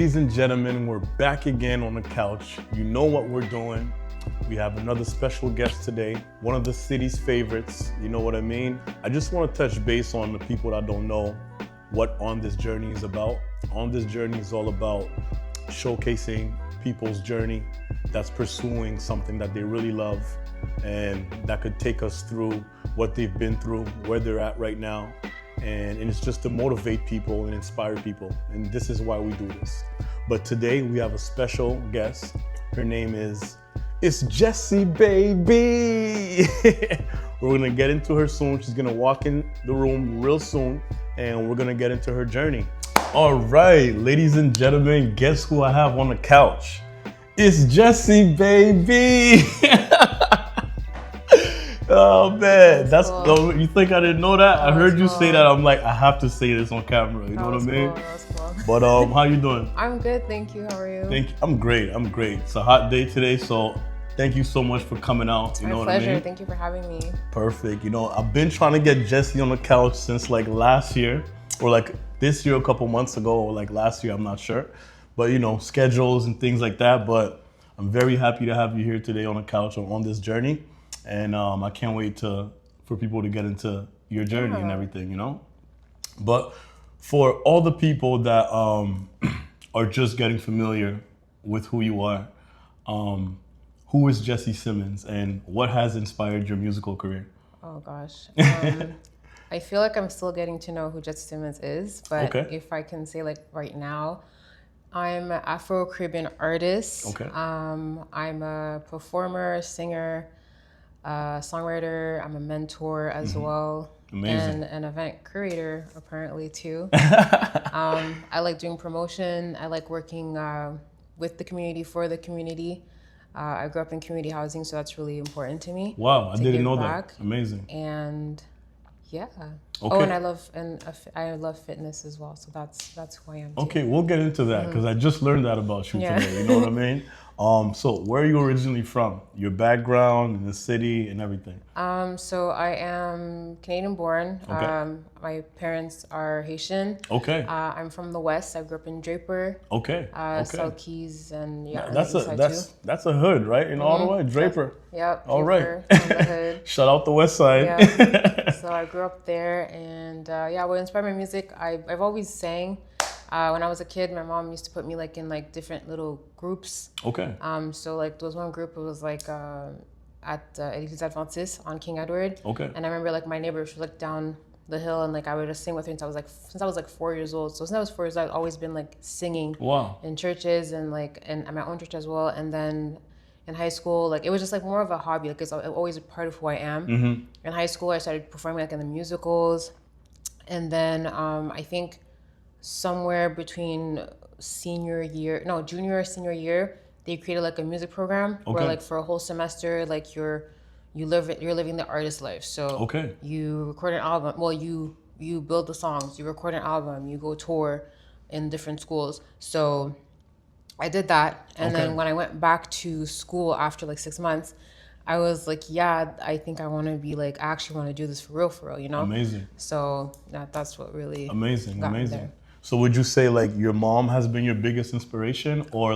Ladies and gentlemen, we're back again on the couch. You know what we're doing. We have another special guest today, one of the city's favorites, you know what I mean? I just want to touch base on the people that don't know what On This Journey is about. On This Journey is all about showcasing people's journey that's pursuing something that they really love and that could take us through what they've been through, where they're at right now. And it's just to motivate people and inspire people. And this is why we do this. But today we have a special guest. Her name it's Jessie, baby. We're gonna get into her soon. She's gonna walk in the room real soon and we're gonna get into her journey. All right, ladies and gentlemen, guess who I have on the couch? It's Jessie, baby. Oh man, that's cool. You think I didn't know that? I heard you say that. I'm like, I have to say this on camera. You know what I mean? That was cool. But how you doing? I'm good, thank you. How are you? I'm great. It's a hot day today, so thank you so much for coming out. You know what I mean? My pleasure. Thank you for having me. Perfect. You know, I've been trying to get Jessie on the couch since like last year, or like this year, a couple months ago, or like last year. I'm not sure, but you know, schedules and things like that. But I'm very happy to have you here today on the couch or on this journey. And I can't wait for people to get into your journey and everything, you know? But for all the people that are just getting familiar with who you are, who is Jessie Simmons and what has inspired your musical career? Oh gosh. I feel like I'm still getting to know who Jessie Simmons is, but if I can say like right now, I'm an Afro-Caribbean artist. Okay. I'm a performer, singer, songwriter. I'm a mentor as well. Amazing. And an event curator apparently too. I like doing promotion. I like working with the community, for the community. I grew up in community housing, so that's really important to me. Wow, I didn't know that. Amazing. And yeah. Okay. Oh, and I love fitness as well. So that's who I am too. Okay, we'll get into that because I just learned that about you today. You know what I mean? So where are you originally from? Your background in the city and everything? So I am Canadian born. Okay. My parents are Haitian. Okay. I'm from the West. I grew up in Draper. Okay. South Keys and that's a hood, right? In Ottawa, Draper. Yep. All Draper, right. on the hood. Shout out the West Side. Yeah. So I grew up there, and what inspired my music, I've always sang. When I was a kid, my mom used to put me like in like different little groups. Okay. So like there was one group, it was like at Église Adventiste on King Edward. Okay. And I remember like my neighbor, she was like down the hill, and like I would just sing with her since I was like 4 years old. So since I was 4 years old, I've always been like singing. Wow. In churches and like and at my own church as well. And then in high school, like it was just like more of a hobby. Like it's always a part of who I am. Mm-hmm. In high school, I started performing like in the musicals, and then I think somewhere between junior or senior year, they created like a music program where like for a whole semester, like you're living the artist life. So you record an album. Well, you build the songs, you record an album, you go tour in different schools. So I did that, and then when I went back to school after like 6 months, I was like, yeah, I think I want to be like, I actually want to do this for real, you know? Amazing. So that's what really amazing. Me there. So would you say like your mom has been your biggest inspiration, or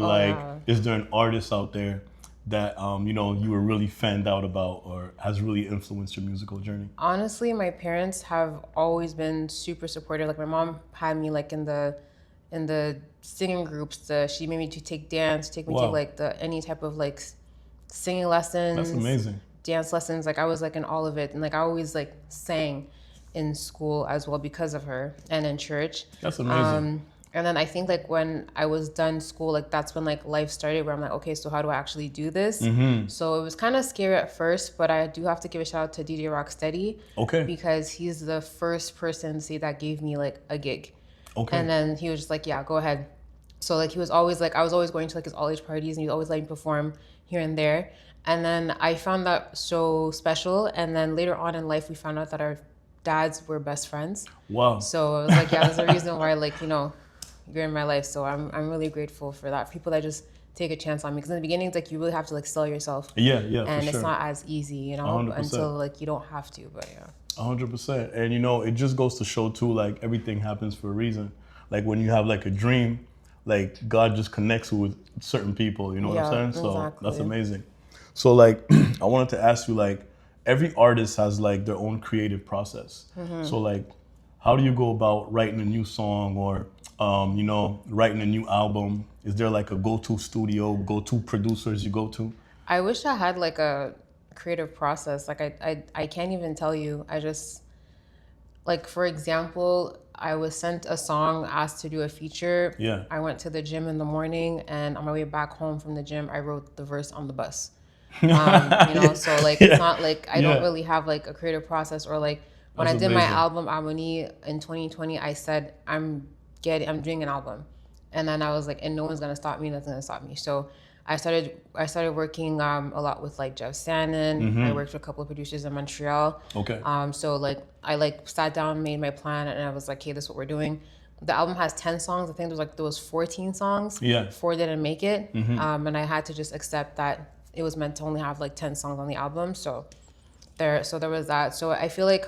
is there an artist out there that you know you were really fanned out about or has really influenced your musical journey? Honestly, my parents have always been super supportive. Like my mom had me like in the singing groups. She made me to take dance, take me to like any type of like singing lessons. That's amazing. Dance lessons. Like I was like in all of it, and like I always like sang in school as well because of her, and in church. That's amazing. And then I think like when I was done school, like that's when like life started, where I'm like, okay, so how do I actually do this? Mm-hmm. So it was kind of scary at first, but I do have to give a shout out to DJ Rocksteady. Okay. Because he's the first person to say that gave me like a gig. Okay. And then he was just like, yeah, go ahead. So like he was always like, I was always going to like his all age parties, and he was always letting me perform here and there. And then I found that so special. And then later on in life, we found out that our dads were best friends. Wow. So I was like, yeah, there's a reason why, like, you know, you're in my life. So I'm really grateful for that. People that just take a chance on me, because in the beginning, it's like you really have to like sell yourself. Yeah, and for it's sure. not as easy, you know, 100%. until like you don't have to. But yeah. 100%. And you know, it just goes to show too, like everything happens for a reason. Like when you have like a dream, like God just connects you with certain people. You know what I'm Yeah, saying? So exactly. that's amazing. So like, I wanted to ask you, like, every artist has like their own creative process. So like, how do you go about writing a new song or writing a new album? Is there like a go-to studio, go-to producers you go to? I wish I had like a creative process. Like I can't even tell you. I just like, for example, I was sent a song asked to do a feature. Yeah. I went to the gym in the morning, and on my way back home from the gym, I wrote the verse on the bus. So like it's not like I don't really have like a creative process, or like when That's I did my amazing. album Harmony in 2020, I said I'm doing an album, and then I was like, and no one's gonna stop me, nothing's gonna stop me. So I started working a lot with like Jeff Sannon. I worked with a couple of producers in Montreal. Okay. So like I like sat down, made my plan, and I was like, hey, this is what we're doing. The album has 10 songs. I think there was 14 songs. Yeah. 4 didn't make it. And I had to just accept that it was meant to only have like 10 songs on the album. So there was that. So I feel like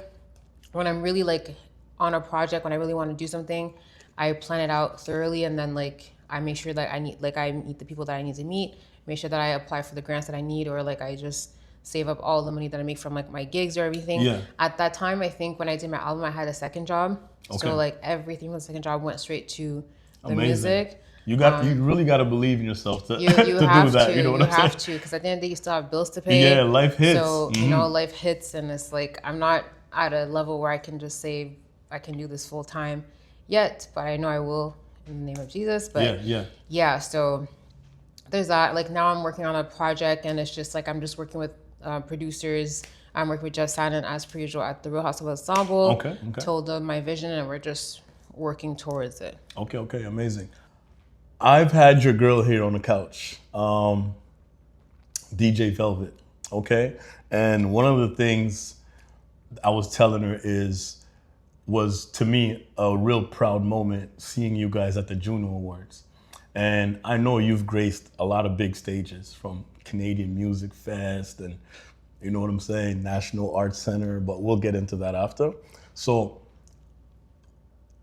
when I'm really like on a project, when I really want to do something, I plan it out thoroughly, and then like I make sure that I meet the people that I need to meet, make sure that I apply for the grants that I need, or like I just save up all the money that I make from like my gigs or everything. Yeah. At that time, I think when I did my album, I had a second job. Okay. So like everything from the second job went straight to the Amazing. music. You really got to believe in yourself to, You to have do that. to. You know what You I'm saying? have to, because at the end of the day, you still have bills to pay. Yeah, life hits. So life hits, and it's like I'm not at a level where I can just say I can do this full time yet, but I know I will in the name of Jesus. But yeah. So there's that. Like now I'm working on a project, and it's just like I'm just working with producers. I'm working with Jeff Sannon as per usual at the Real House of Ensemble. Okay. Told them my vision, and we're just working towards it. Okay, amazing. I've had your girl here on the couch, DJ Velvet, okay? And one of the things I was telling her was to me a real proud moment seeing you guys at the Juno Awards. And I know you've graced a lot of big stages, from Canadian Music Fest and, you know what I'm saying, National Arts Center, but we'll get into that after. So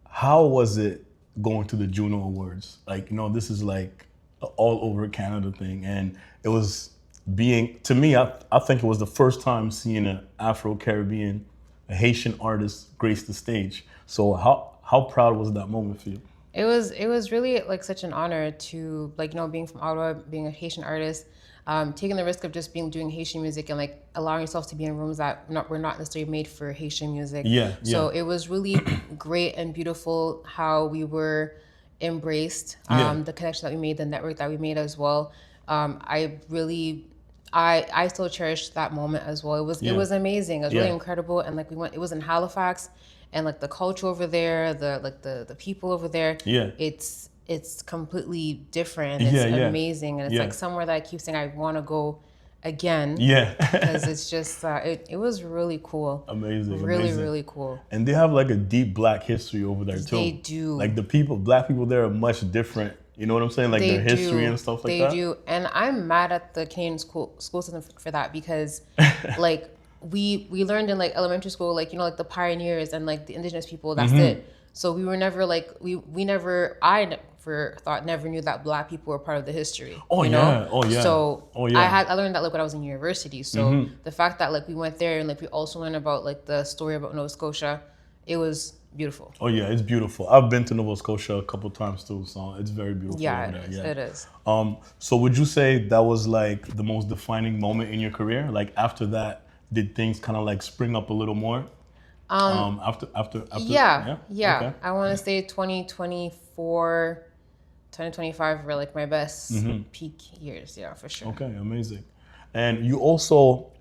how was it going to the Juno Awards? Like, this is like an all over Canada thing. And it was to me, I think it was the first time seeing an Afro-Caribbean, a Haitian artist grace the stage. So how proud was that moment for you? It was really like such an honor to being from Ottawa, being a Haitian artist, taking the risk of just doing Haitian music, and like allowing yourself to be in rooms that were not necessarily made for Haitian music. Yeah. So it was really great and beautiful how we were embraced, the connection that we made, the network that we made as well. I still cherish that moment as well. It was amazing. It was really incredible, and like it was in Halifax, and like the culture over there, the people over there. Yeah. It's completely different. It's amazing, and it's like somewhere that I keep saying I want to go again. Yeah. Because it's just it was really cool. Amazing. Really cool. And they have like a deep Black history over there too. They do. Like Black people there are much different. You know what I'm saying? Like their history and stuff like that. They do. And I'm mad at the Canadian school system for that, because like we learned in like elementary school, like, like the pioneers and like the indigenous people, that's it. So we were never like, never knew that Black people were part of the history. Oh, yeah. Oh, yeah. So oh, yeah. I learned that like when I was in university. So the fact that like we went there and like we also learned about like the story about Nova Scotia, it was beautiful. Oh yeah, it's beautiful. I've been to Nova Scotia a couple times too, so it's very beautiful. Yeah, it is. So would you say that was like the most defining moment in your career? Like after that, did things kind of like spring up a little more? After Yeah. Okay. I want to say 2024, 2025 were like my best peak years. Yeah, for sure. Okay, amazing. And you also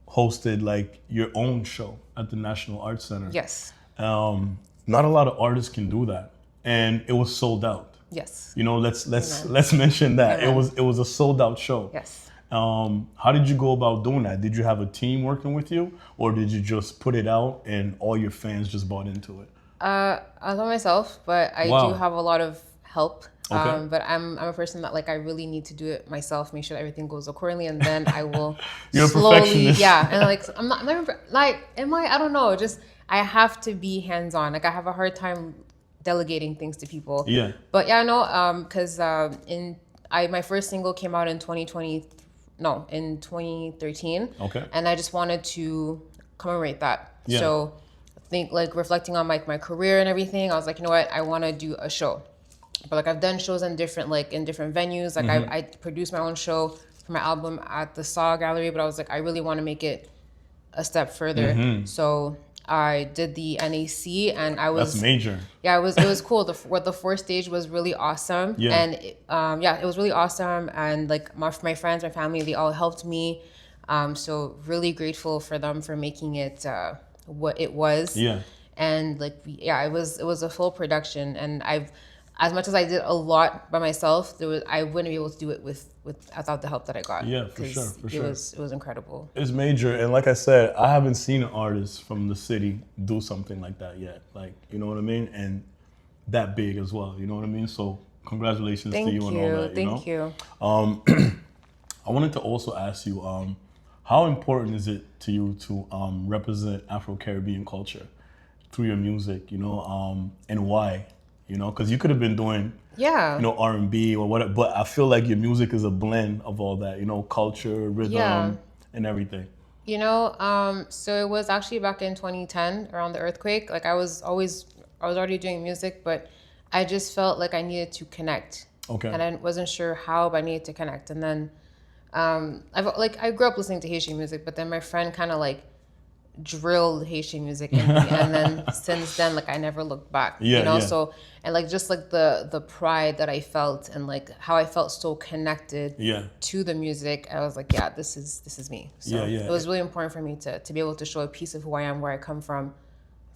hosted like your own show at the National Arts Center. Yes. Not a lot of artists can do that, and it was sold out. Yes. Let's mention that. Amen. It was a sold out show. Yes. How did you go about doing that? Did you have a team working with you, or did you just put it out and all your fans just bought into it? I love myself, but I do have a lot of help. Okay. But I'm a person that like I really need to do it myself, make sure that everything goes accordingly, and then I will You're slowly, a perfectionist. yeah. And like I'm never like, am I? I don't know. Just I have to be hands on. Like I have a hard time delegating things to people. Yeah. But yeah, no, because my first single came out in 2013. Okay. And I just wanted to commemorate that. Yeah. So I think like reflecting on like my career and everything, I was like, you know what, I want to do a show. But like I've done shows in different venues. Like I produced my own show for my album at the Saw Gallery, but I was like, I really want to make it a step further. So I did the NAC, and I was That's major. Yeah, it was cool. The fourth stage was really awesome. Yeah. And it was really awesome. And like my friends, my family, they all helped me. So really grateful for them for making it what it was. Yeah. And like it was a full production, and as much as I did a lot by myself, I wouldn't be able to do it without the help that I got. Yeah, for sure. It was incredible. It's major, and like I said, I haven't seen an artist from the city do something like that yet. Like, you know what I mean, and that big as well. You know what I mean. So congratulations to you and all that. Thank you. I wanted to also ask you, how important is it to you to represent Afro-Caribbean culture through your music? You know, and why? You know, because you could have been doing, R&B or whatever, but I feel like your music is a blend of all that, you know, culture, rhythm, and everything. You know, so it was actually back in 2010 around the earthquake. Like I was already doing music, but I just felt like I needed to connect. Okay. And I wasn't sure how, but I needed to connect. And then I grew up listening to Haitian music, but then my friend kind of like drilled Haitian music in me, and then since then, like I never looked back. So and like just like the pride that I felt, and like how I felt so connected to the music, I was like, yeah, this is me. So it was really important for me to be able to show a piece of who I am, where I come from,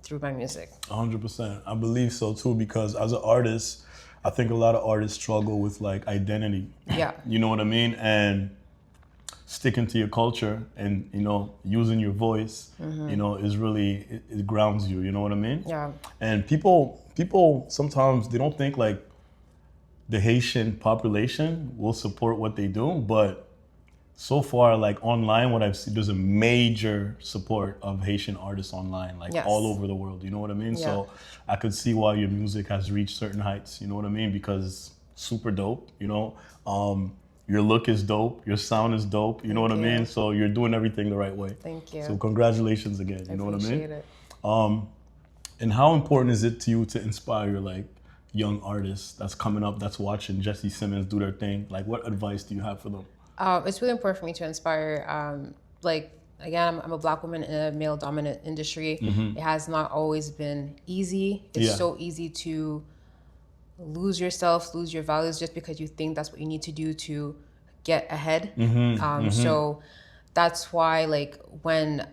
through my music. 100%. I believe so too, because as an artist, I think a lot of artists struggle with like identity. Yeah. You know what I mean? And sticking to your culture and, you know, using your voice, you know, is really, it grounds you, you know what I mean? Yeah. And people sometimes, they don't think like the Haitian population will support what they do, but so far, like online, what I've seen, there's a major support of Haitian artists online, like all over the world, you know what I mean? Yeah. So I could see why your music has reached certain heights, you know what I mean? Because it's super dope, you know? Your look is dope. Your sound is dope. You know what I mean? So you're doing everything the right way. Thank you. So congratulations again. You know what I mean? Appreciate it. And how important is it to you to inspire like young artists that's coming up, that's watching Jessie Simmons do their thing? Like, what advice do you have for them? It's really important for me to inspire. Like again, I'm a Black woman in a male-dominant industry. It has not always been easy. It's so easy to lose yourself, lose your values just because you think that's what you need to do to get ahead. So that's why, like, when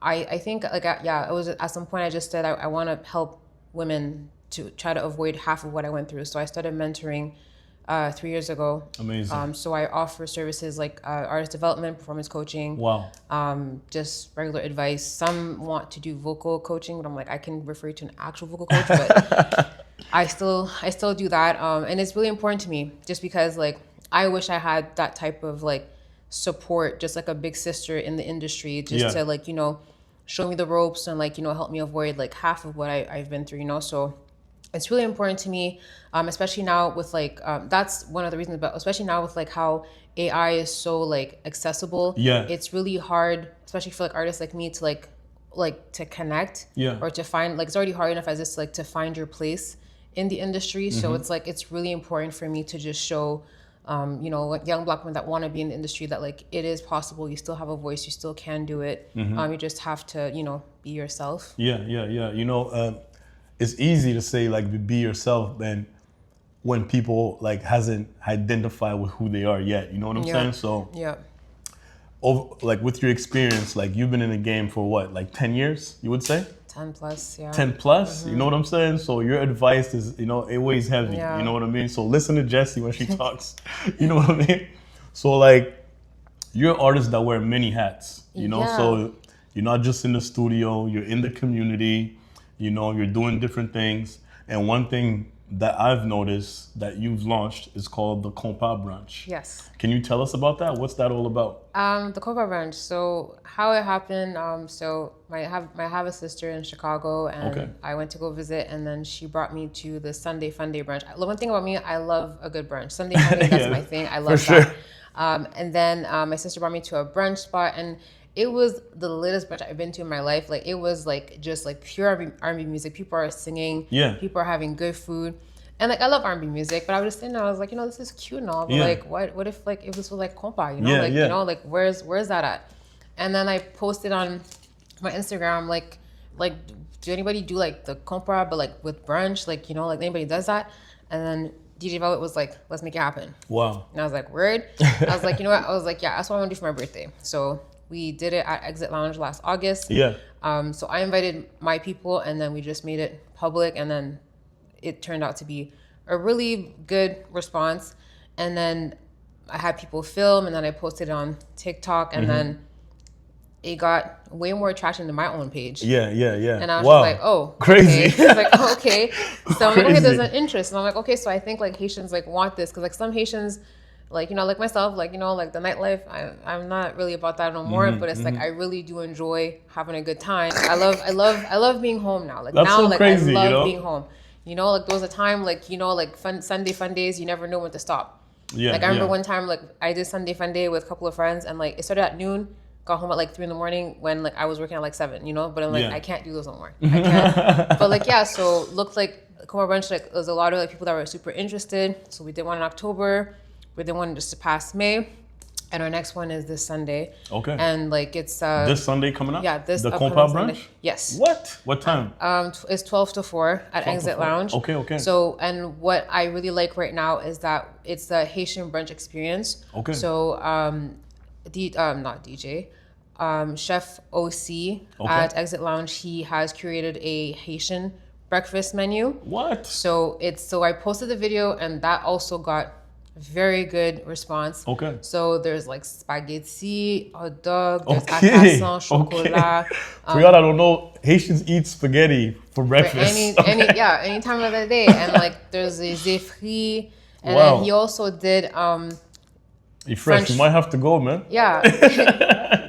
I think, like, it was at some point I just said I want to help women to try to avoid half of what I went through. So I started mentoring 3 years ago. Amazing. So I offer services like artist development, performance coaching. Wow. Just regular advice. Some want to do vocal coaching, but I'm like, I can refer you to an actual vocal coach, but I still do that. And it's really important to me just because like I wish I had that type of like support, just like a big sister in the industry, just to like, you know, show me the ropes and like, you know, help me avoid like half of what I've been through, you know. So it's really important to me, especially now with like, that's one of the reasons, but especially now with like how AI is so like accessible. It's really hard, especially for like artists like me to like to connect or to find, like, it's already hard enough as this, like, to find your place in the industry. So it's like, it's really important for me to just show, you know, like young Black women that want to be in the industry that like, it is possible. You still have a voice, you still can do it. You just have to, you know, be yourself. You know, it's easy to say like, be yourself, then when people like hasn't identified with who they are yet, you know what I'm saying? So like with your experience, like you've been in the game for what, like 10 years, you would say? 10 plus, 10 plus, you know what I'm saying? So your advice is, you know, it weighs heavy, you know what I mean? So listen to Jessie when she talks, you know what I mean? So like, you're an artist that wear many hats, you know? So you're not just in the studio, you're in the community, you know, you're doing different things. And one thing that I've noticed that you've launched is called the Compa Brunch. Yes. Can you tell us about that? What's that all about? The Copa Brunch. So how it happened? I have a sister in Chicago, and I went to go visit, and then she brought me to the Sunday Fun Day brunch. One thing about me, I love a good brunch. Sunday Fun Day, that's my thing. I love that. Sure. And then my sister brought me to a brunch spot, and it was the latest brunch I've been to in my life. Like, it was like just like pure R&B music. People are singing. Yeah. People are having good food. And like, I love R&B music, but I was just sitting there, I was like, this is cute and all, but like, what if like it was with like compa, where's that at? And then I posted on my Instagram, like, do anybody do like the compa, but like with brunch, like, like anybody does that? And then DJ Velvet was like, let's make it happen. Wow. And I was like, word. I was like, you know what? I was like, yeah, that's what I want to do for my birthday. So we did it at Exit Lounge last August. Yeah. So I invited my people, and then we just made it public, and then it turned out to be a really good response. And then I had people film, and then I posted it on TikTok, and then it got way more traction than my own page. Yeah. And I was just like, oh, crazy. Okay. It's like, okay. So I'm like, okay, there's an interest. And I'm like, okay, so I think like Haitians like want this, because like some Haitians, like, like myself, like, like the nightlife, I'm not really about that no more, but it's like, I really do enjoy having a good time. I love being home now. Like, that's now, so like, crazy, I love being home. Like there was a time, like, like Sunday Fun Days, you never know when to stop. Yeah. Like I remember one time, like I did Sunday Fun Day with a couple of friends, and like it started at noon, got home at like 3 a.m. when like I was working at like 7, but I'm like, I can't do those no more. I can't. But like, yeah, so looked like Coma Brunch, like there was a lot of like people that were super interested. So we did one in October, we did one just past May. And our next one is this Sunday. Okay. And like it's this Sunday coming up? Yeah, the Compa Brunch? Sunday. Yes. What time? It's 12 to 4 at Exit Lounge. Okay. So, and what I really like right now is that it's the Haitian brunch experience. Okay. So not DJ, Chef OC at Exit Lounge, he has curated a Haitian breakfast menu. What? So I posted the video, and that also got very good response. Okay. So there's like spaghetti, hot dog, there's croissant, chocolat. For y'all that don't know, Haitians eat spaghetti for breakfast. Any time of the day. And like there's a zefri. And then he also did French. You might have to go, man. Yeah.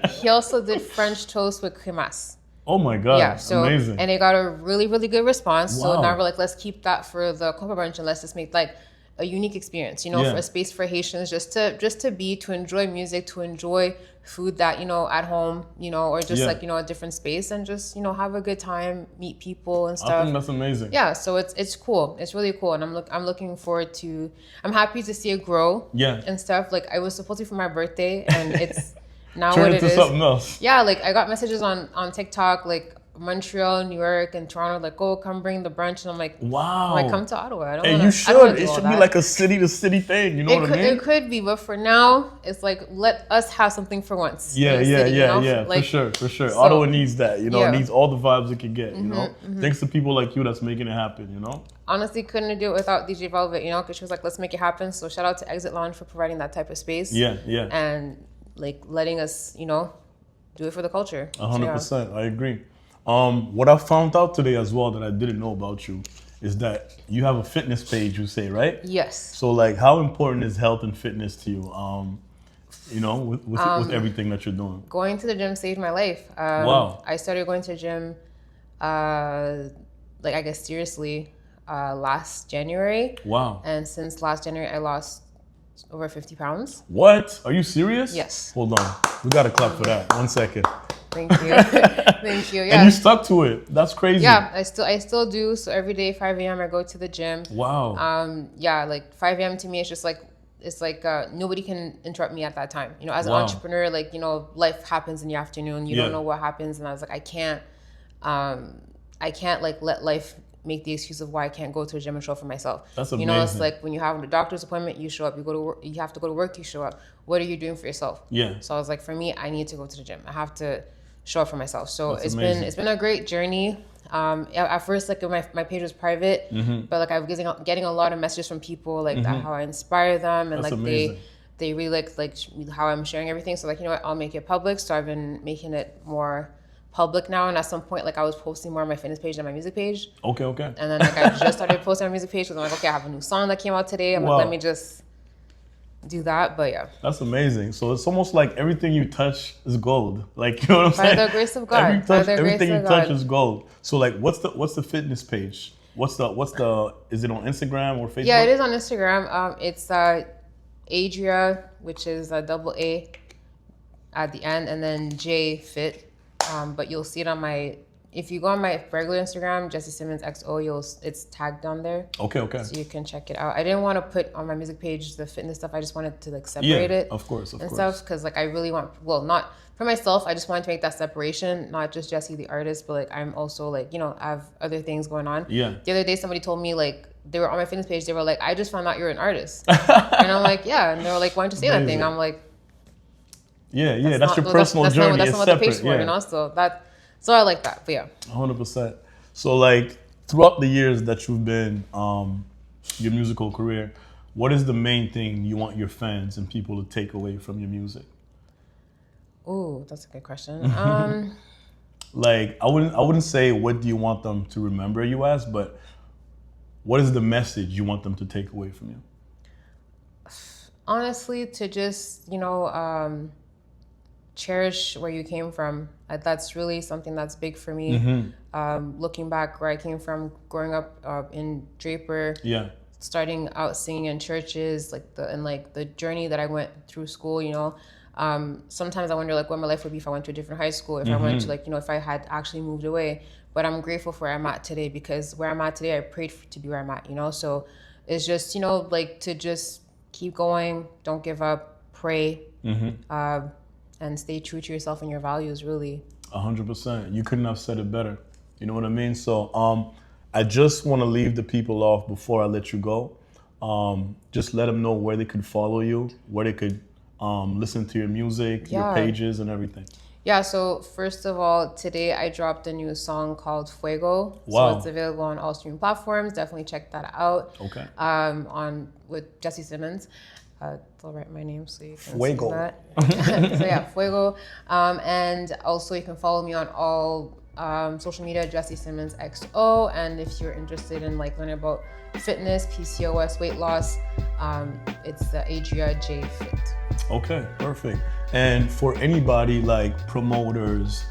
He also did French toast with cremas. Oh my God. Yeah, so amazing. And it got a really, really good response. Wow. So now we're like, let's keep that for the Compa Brunch, and let's just make like a unique experience, for a space for Haitians just to enjoy music, to enjoy food that, at home, or just like, a different space, and just, have a good time, meet people and stuff. I think that's amazing. Yeah. So it's cool. It's really cool. And I'm looking forward to, I'm happy to see it grow. Yeah. And stuff. Like I was supposed to for my birthday, and it's now what it is. Something else. Yeah. Like I got messages on TikTok, like Montreal, New York, and Toronto, like, oh, come bring the brunch. And I'm like, wow. I'm like, come to Ottawa. You should. It should be like a city to city thing. You know what I mean? It could be, but for now, it's like, let us have something for once. Yeah. Like, for sure. So, Ottawa needs that. It needs all the vibes it can get. Thanks to people like you that's making it happen. Honestly, couldn't do it without DJ Velvet. Because she was like, let's make it happen. So shout out to Exit Lounge for providing that type of space. Yeah. And like letting us, do it for the culture. 100%. I agree. What I found out today as well that I didn't know about you is that you have a fitness page, you say, right? Yes. So like, how important is health and fitness to you? With everything that you're doing. Going to the gym saved my life. Wow. I started going to the gym, I guess seriously, last January. Wow. And since last January, I lost over 50 pounds. What? Are you serious? Yes. Hold on. We got to clap for that. 1 second. Thank you. Thank you. Yeah. And you stuck to it. That's crazy. Yeah, I still do. So every day, 5 a.m. I go to the gym. Wow. Like 5 a.m. to me, it's just like, nobody can interrupt me at that time. As an entrepreneur, like, life happens in the afternoon. You don't know what happens. And I was like, I can't like let life make the excuse of why I can't go to a gym and show up for myself. That's amazing. It's like when you have a doctor's appointment, you show up. You go to work, you have to go to work, you show up. What are you doing for yourself? Yeah. So I was like, for me, I need to go to the gym. I have to show up for myself. So it's been a great journey. At first, like my page was private, but like I was getting a lot of messages from people like that, how I inspire them, and that's like amazing. They really like how I'm sharing everything. So like, I'll make it public. So I've been making it more public now, and at some point, like I was posting more on my fitness page than my music page. Okay. And then like I just started posting on my music page because I'm like, okay, I have a new song that came out today. I'm Wow. like, let me just do that. But yeah. That's amazing. So it's almost like everything you touch is gold. Like, you know what I'm saying? By the grace of God. Everything you touch is gold. So like, what's the fitness page? Is it on Instagram or Facebook? Yeah, it is on Instagram. It's Adria, which is a double A at the end, and then J Fit. But you'll see it on if you go on my regular Instagram, Jessie Simmons XO, it's tagged down there. Okay. So you can check it out. I didn't want to put on my music page the fitness stuff. I just wanted to like separate it. Of course. Stuff, because like I really want, well, not for myself. I just wanted to make that separation, not just Jessie the artist, but like I'm also like, you know, I have other things going on. Yeah. The other day somebody told me like, they were on my fitness page, they were like, I just found out you're an artist. And I'm like, yeah. And they were like, why don't you say that thing? I'm like, yeah, that's your personal journey. That's it's not what separate. the page for, you know? So I like that, but yeah. 100%. So like throughout the years that you've been your musical career, what is the main thing you want your fans and people to take away from your music? Ooh, that's a good question. Like I wouldn't say what do you want them to remember you as, but what is the message you want them to take away from you? Honestly, to just, you know, cherish where you came from. That's really something that's big for me. Looking back where I came from, growing up in Draper, starting out singing in churches, like the journey that I went through school, you know. Sometimes I wonder like what my life would be if I went to a different high school, if I went to like, you know, if I had actually moved away. But I'm grateful for where I'm at today, because where I'm at today, I prayed to be where I'm at, you know. So it's just, you know, like to just keep going, don't give up, pray, and stay true to yourself and your values, really. 100%. You couldn't have said it better. You know what I mean? So I just want to leave the people off before I let you go. Just let them know where they could follow you, where they could listen to your music, your pages and everything. Yeah, so first of all, today I dropped a new song called Fuego. Wow. So it's available on all streaming platforms. Definitely check that out. Okay. With Jessie Simmons. I'll write my name so you can Fuego. see that. So yeah, Fuego. And also you can follow me on all social media, Jessie Simmons XO. And if you're interested in like learning about fitness, PCOS, weight loss, it's the Adria J Fit. Okay, perfect. And for anybody like promoters,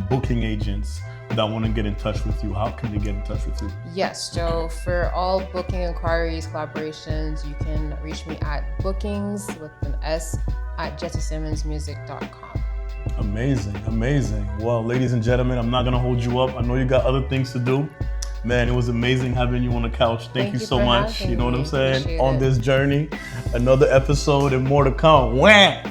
booking agents that want to get in touch with you, how can they get in touch with you? Yes, so for all booking inquiries, collaborations, you can reach me at bookings with an S at jessiesimmonsmusic.com. Amazing. Well, ladies and gentlemen, I'm not going to hold you up. I know you got other things to do. Man, it was amazing having you on the couch. Thank you so much. You know what I'm saying? On this journey, another episode and more to come. Wham!